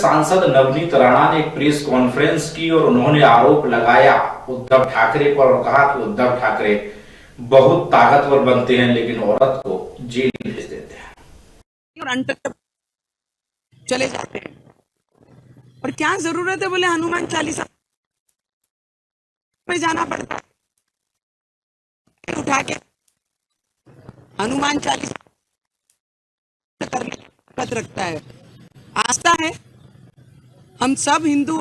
सांसद नवनीत राणा ने एक प्रेस कॉन्फ्रेंस की और उन्होंने आरोप लगाया उद्धव ठाकरे पर और कहा कि उद्धव ठाकरे बहुत ताकतवर बनते हैं लेकिन औरत को जेल भेज देते हैं और अंतर चले जाते हैं। और क्या जरूरत है बोले हनुमान चालीसा में जाना पड़ता है, उठा के हनुमान चालीसा करने की ताकत रखता है। आस्था है, हम सब हिंदू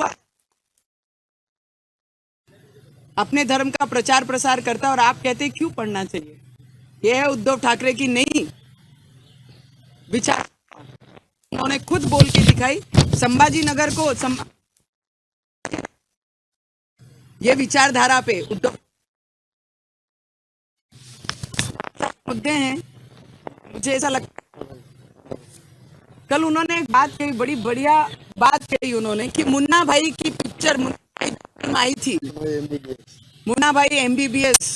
अपने धर्म का प्रचार प्रसार करता है और आप कहते हैं क्यों पढ़ना चाहिए। यह है उद्धव ठाकरे की नई विचार, उन्होंने खुद बोल के दिखाई। संभाजी नगर को ये विचारधारा पे उद्धव मुद्दे हैं। मुझे ऐसा लगता है कल उन्होंने एक बात कही, बड़ी बढ़िया बात कही उन्होंने कि मुन्ना भाई की पिक्चर आई थी, मुन्ना भाई MBBS,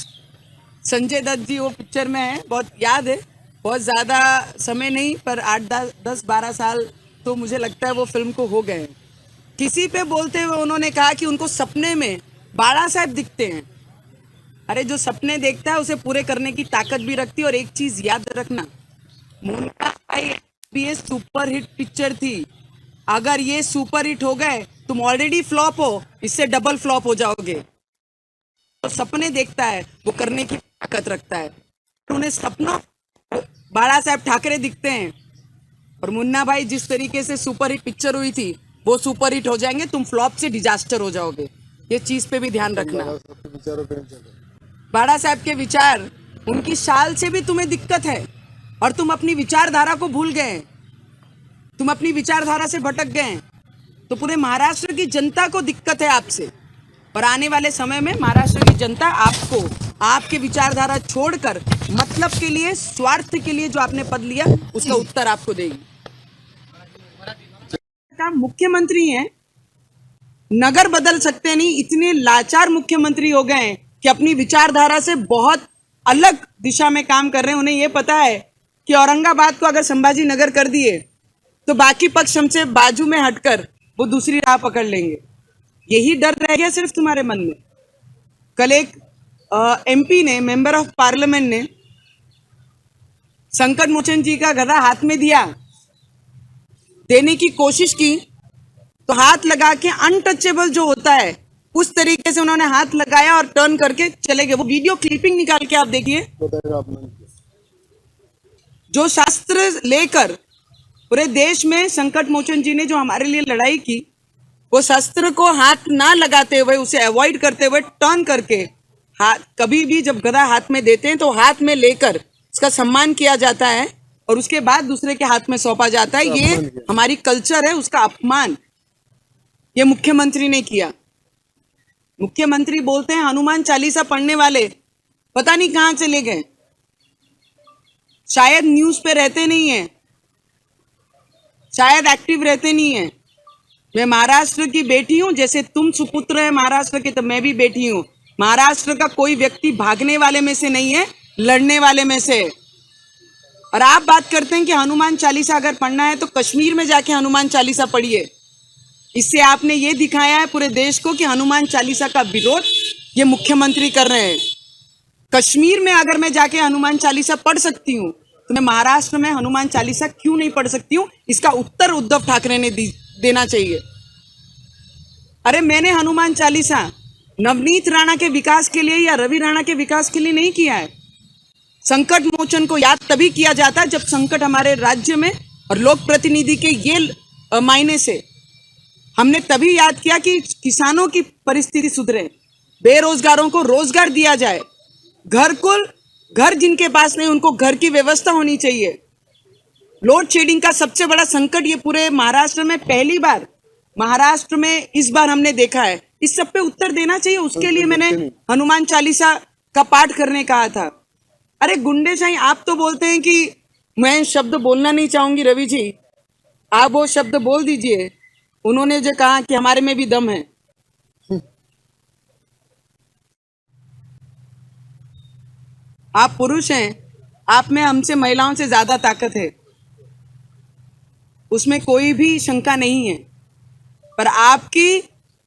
संजय दत्त जी वो पिक्चर में है, बहुत याद है, बहुत ज़्यादा समय नहीं पर 8-10-12 साल तो मुझे लगता है वो फिल्म को हो गए। किसी पे बोलते हुए उन्होंने कहा कि उनको सपने में बाला साहब दिखते हैं। अरे जो सपने देखता है उसे पूरे करने की ताकत भी रखती है। और एक चीज याद रखना, मुन्ना भाई MBBS सुपर हिट पिक्चर थी। अगर ये सुपर हिट हो गए तुम ऑलरेडी फ्लॉप हो, इससे डबल फ्लॉप हो जाओगे। तो सपने देखता है वो करने की ताकत रखता है। तो उन्हें सपनों बाला साहब ठाकरे दिखते हैं और मुन्ना भाई जिस तरीके से सुपर हिट पिक्चर हुई थी वो सुपर हिट हो जाएंगे, तुम फ्लॉप से डिजास्टर हो जाओगे। ये चीज पे भी ध्यान रखना। बाला साहब के विचार, उनकी शाल से भी तुम्हें दिक्कत है और तुम अपनी विचारधारा को भूल गए, तुम अपनी विचारधारा से भटक गए। तो पूरे महाराष्ट्र की जनता को दिक्कत है आपसे। और आने वाले समय में महाराष्ट्र की जनता आपको आपके विचारधारा छोड़कर मतलब के लिए, स्वार्थ के लिए जो आपने पद लिया उसका उत्तर आपको देगी। मुख्यमंत्री हैं, नगर बदल सकते नहीं, इतने लाचार मुख्यमंत्री हो गए हैं कि अपनी विचारधारा से बहुत अलग दिशा में काम कर रहे हैं। उन्हें यह पता है कि औरंगाबाद को अगर संभाजी नगर कर दिए तो बाकी पक्ष हमसे बाजू में हटकर वो दूसरी राह पकड़ लेंगे। यही डर रह गया सिर्फ तुम्हारे मन में। कल एक MP ने, मेंबर ऑफ पार्लियामेंट ने संकट मोचन जी का गदा हाथ में दिया, देने की कोशिश की तो हाथ लगा के अनटचेबल जो होता है उस तरीके से उन्होंने हाथ लगाया और टर्न करके चले गए। वो वीडियो क्लिपिंग निकाल के आप देखिए। जो शास्त्र लेकर पूरे देश में संकट मोचन जी ने जो हमारे लिए लड़ाई की, वो शस्त्र को हाथ ना लगाते हुए, उसे अवॉइड करते हुए टर्न करके हाथ, कभी भी जब गदा हाथ में देते हैं तो हाथ में लेकर उसका सम्मान किया जाता है और उसके बाद दूसरे के हाथ में सौंपा जाता है। ये हमारी कल्चर है, उसका अपमान ये मुख्यमंत्री ने किया। मुख्यमंत्री बोलते हैं हनुमान चालीसा पढ़ने वाले पता नहीं कहां चले गए, शायद न्यूज पे रहते नहीं है, शायद एक्टिव रहते नहीं है। मैं महाराष्ट्र की बेटी हूं, जैसे तुम सुपुत्र है महाराष्ट्र के, तो मैं भी बेटी हूं। महाराष्ट्र का कोई व्यक्ति भागने वाले में से नहीं है, लड़ने वाले में से। और आप बात करते हैं कि हनुमान चालीसा अगर पढ़ना है तो कश्मीर में जाके हनुमान चालीसा पढ़िए। इससे आपने ये दिखाया है पूरे देश को कि हनुमान चालीसा का विरोध ये मुख्यमंत्री कर रहे हैं। कश्मीर में अगर मैं जाके हनुमान चालीसा पढ़ सकती हूँ तो मैं महाराष्ट्र में हनुमान चालीसा क्यों नहीं पढ़ सकती हूँ? इसका उत्तर उद्धव ठाकरे ने देना चाहिए। अरे मैंने हनुमान चालीसा नवनीत राणा के विकास के लिए या रवि राणा के विकास के लिए नहीं किया है। संकट मोचन को याद तभी किया जाता है जब संकट हमारे राज्य में और लोक प्रतिनिधि के ये मायने से हमने तभी याद किया कि किसानों की परिस्थिति सुधरे, बेरोजगारों को रोजगार दिया जाए, घर जिनके पास नहीं उनको घर की व्यवस्था होनी चाहिए। लोड शेडिंग का सबसे बड़ा संकट ये पूरे महाराष्ट्र में पहली बार महाराष्ट्र में इस बार हमने देखा है। इस सब पे उत्तर देना चाहिए, उसके लिए मैंने हनुमान चालीसा का पाठ करने कहा था। अरे गुंडे साईं, आप तो बोलते हैं कि मैं शब्द बोलना नहीं चाहूंगी, रवि जी आप वो शब्द बोल दीजिए। उन्होंने जो कहा कि हमारे में भी दम है, आप पुरुष हैं, आप में हमसे महिलाओं से ज्यादा ताकत है, उसमें कोई भी शंका नहीं है। पर आपकी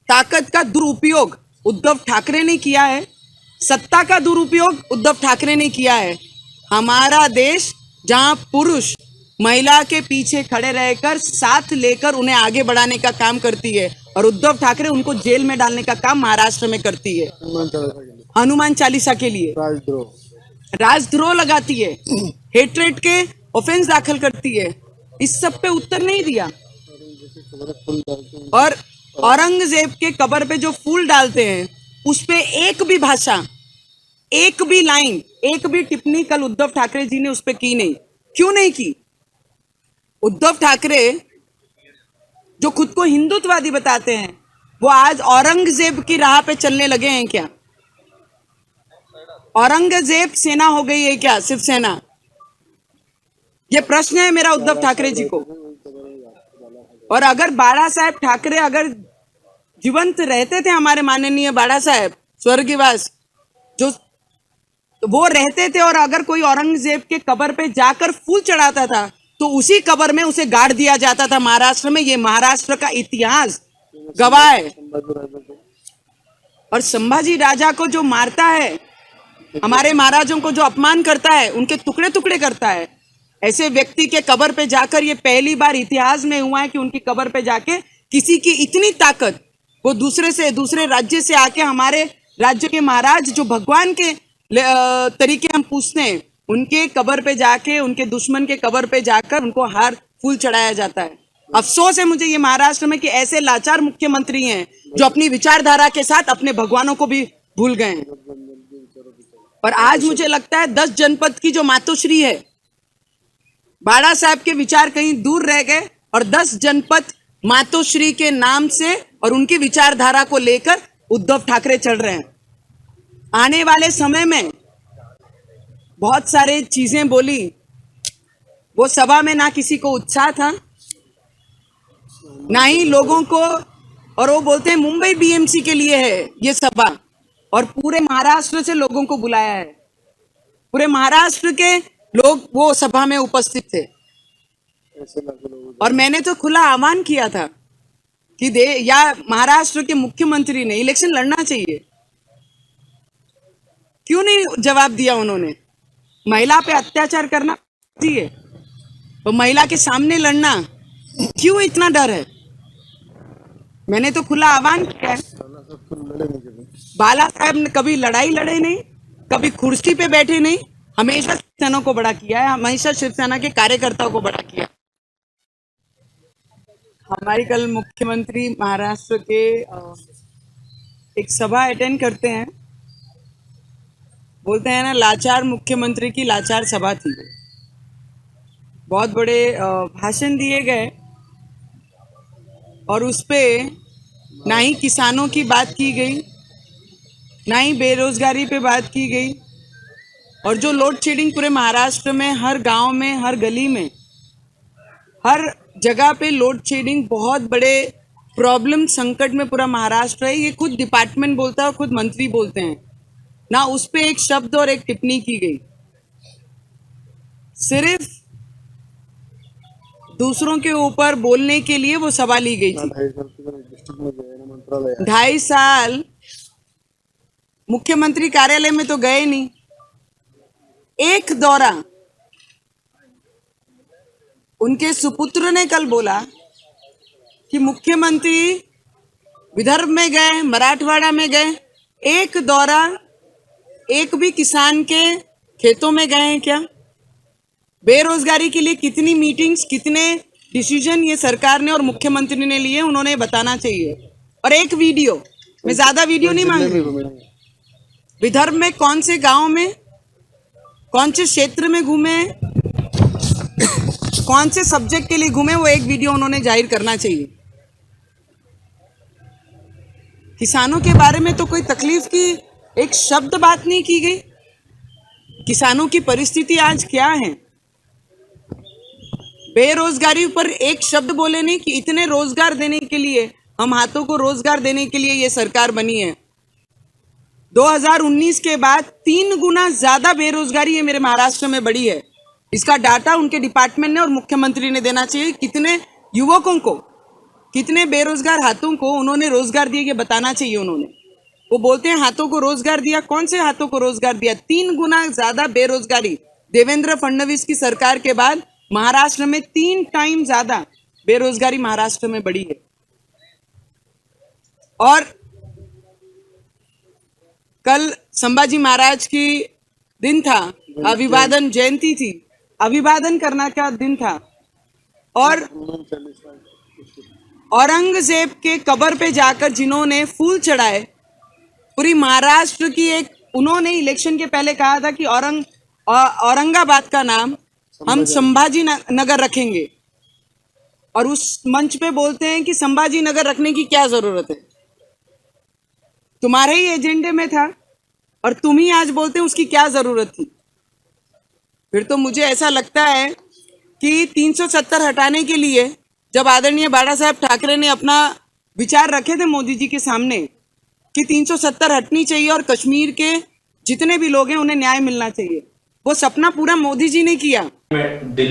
ताकत का दुरुपयोग उद्धव ठाकरे ने किया है, सत्ता का दुरुपयोग उद्धव ठाकरे ने किया है। हमारा देश जहां पुरुष महिला के पीछे खड़े रहकर साथ लेकर उन्हें आगे बढ़ाने का काम करती है और उद्धव ठाकरे उनको जेल में डालने का काम महाराष्ट्र में करती है, हनुमान चालीसा के लिए राजद्रोह लगाती है, हेट्रेड के ऑफेंस दाखिल करती है। इस सब पे उत्तर नहीं दिया। और औरंगजेब के कब्र पे जो फूल डालते हैं उस पे एक भी भाषा, एक भी लाइन, एक भी टिप्पणी कल उद्धव ठाकरे जी ने उस पे की नहीं। क्यों नहीं की? उद्धव ठाकरे जो खुद को हिंदुत्ववादी बताते हैं वो आज औरंगजेब की राह पे चलने लगे हैं क्या? औरंगजेब सेना हो गई है क्या शिवसेना? ये प्रश्न है मेरा उद्धव ठाकरे जी को। और अगर बाड़ा साहेब ठाकरे अगर जीवंत रहते थे, हमारे माननीय बाड़ा साहेब स्वर्गवास जो वो रहते थे और अगर कोई औरंगजेब के कब्र पे जाकर फूल चढ़ाता था तो उसी कब्र में उसे गाड़ दिया जाता था महाराष्ट्र में। ये महाराष्ट्र का इतिहास गवाह है। और संभाजी राजा को जो मारता है, हमारे महाराजों को जो अपमान करता है, उनके टुकड़े टुकड़े करता है, ऐसे व्यक्ति के कब्र पे जाकर ये पहली बार इतिहास में हुआ है कि उनकी कब्र पे जाके किसी की इतनी ताकत, वो दूसरे राज्य से आके हमारे राज्य के महाराज जो भगवान के तरीके हम पूछते हैं, उनके कब्र पे जाके, उनके दुश्मन के कब्र पे जाकर उनको हार फूल चढ़ाया जाता है। अफसोस है मुझे ये महाराष्ट्र में कि ऐसे लाचार मुख्यमंत्री हैं जो अपनी विचारधारा के साथ अपने भगवानों को भी भूल गए हैं। और आज मुझे लगता है 10 जनपद की जो मातोश्री है, बाड़ा साहब के विचार कहीं दूर रह गए और 10 जनपद मातोश्री के नाम से और उनकी विचारधारा को लेकर उद्धव ठाकरे चल रहे हैं। आने वाले समय में बहुत सारे चीजें बोली, वो सभा में ना किसी को उत्साह था, ना ही लोगों को, और वो बोलते हैं मुंबई बीएमसी के लिए है ये सभा, और पूरे महाराष्ट्र से लोगों को बुलाया है। पूरे महाराष्ट्र के लोग वो सभा में उपस्थित थे और मैंने तो खुला आह्वान किया था कि या महाराष्ट्र के मुख्यमंत्री ने इलेक्शन लड़ना चाहिए। क्यों नहीं जवाब दिया उन्होंने? महिला पे अत्याचार करना चाहिए तो महिला के सामने लड़ना, क्यों इतना डर है? मैंने तो खुला आह्वान किया है। बाला साहब ने कभी लड़ाई लड़े नहीं, कभी कुर्सी पे बैठे नहीं, हमेशा शिवसेना को बड़ा किया है, हमेशा शिवसेना के कार्यकर्ताओं को बड़ा किया। हमारी कल मुख्यमंत्री महाराष्ट्र के एक सभा अटेंड करते हैं, बोलते हैं ना लाचार मुख्यमंत्री की लाचार सभा थी। बहुत बड़े भाषण दिए गए और उस पे ना ही किसानों की बात की गई, ना ही बेरोजगारी पे बात की गई, और जो लोड शेडिंग पूरे महाराष्ट्र में हर गांव में, हर गली में, हर जगह पे लोड शेडिंग बहुत बड़े प्रॉब्लम संकट में पूरा महाराष्ट्र है। ये खुद डिपार्टमेंट बोलता है और खुद मंत्री बोलते हैं, ना उस पे एक शब्द और एक टिप्पणी की गई। सिर्फ दूसरों के ऊपर बोलने के लिए वो सभा ली गई थी। 2.5 साल मुख्यमंत्री कार्यालय में तो गए नहीं। एक दौरा उनके सुपुत्र ने कल बोला कि मुख्यमंत्री विदर्भ में गए, मराठवाड़ा में गए, एक दौरा एक भी किसान के खेतों में गए हैं क्या? बेरोजगारी के लिए कितनी मीटिंग्स, कितने डिसीजन ये सरकार ने और मुख्यमंत्री ने लिए, उन्होंने बताना चाहिए। और एक वीडियो, मैं ज्यादा वीडियो नहीं मांग रही, विदर्भ में कौन से गांव में, कौन से क्षेत्र में घूमे, कौन से सब्जेक्ट के लिए घूमे, वो एक वीडियो उन्होंने जाहिर करना चाहिए। किसानों के बारे में तो कोई तकलीफ की एक शब्द बात नहीं की गई। किसानों की परिस्थिति आज क्या है? बेरोजगारी पर एक शब्द बोले नहीं कि इतने रोजगार देने के लिए, हम हाथों को रोजगार देने के लिए ये सरकार बनी है। 2019 के बाद 3 गुना ज्यादा बेरोजगारी है मेरे महाराष्ट्र में बढ़ी है। इसका डाटा उनके डिपार्टमेंट ने और मुख्यमंत्री ने देना चाहिए। कितने युवकों को, कितने बेरोजगार हाथों को उन्होंने रोजगार दिया, ये बताना चाहिए उन्होंने। वो बोलते हैं हाथों को रोजगार दिया, कौन से हाथों को रोजगार दिया? 3 गुना ज्यादा बेरोजगारी देवेंद्र फडणवीस की सरकार के बाद महाराष्ट्र में 3 टाइम ज्यादा बेरोजगारी महाराष्ट्र में बढ़ी है। और कल संभाजी महाराज की दिन था, अभिवादन जयंती थी, अभिवादन करना का दिन था, और औरंगजेब के कब्र पे जाकर जिन्होंने फूल चढ़ाए, पूरी महाराष्ट्र की एक, उन्होंने इलेक्शन के पहले कहा था कि औरंगाबाद का नाम हम संभाजी नगर रखेंगे, और उस मंच पे बोलते हैं कि संभाजी नगर रखने की क्या जरूरत है, तुम्हारे ही एजेंडे में था और तुम ही आज बोलते हैं उसकी क्या जरूरत थी। फिर तो मुझे ऐसा लगता है कि 370 हटाने के लिए जब आदरणीय बाला साहब ठाकरे ने अपना विचार रखे थे मोदी जी के सामने कि 370 हटनी चाहिए और कश्मीर के जितने भी लोग हैं उन्हें न्याय मिलना चाहिए, वो सपना पूरा मोदी जी ने किया।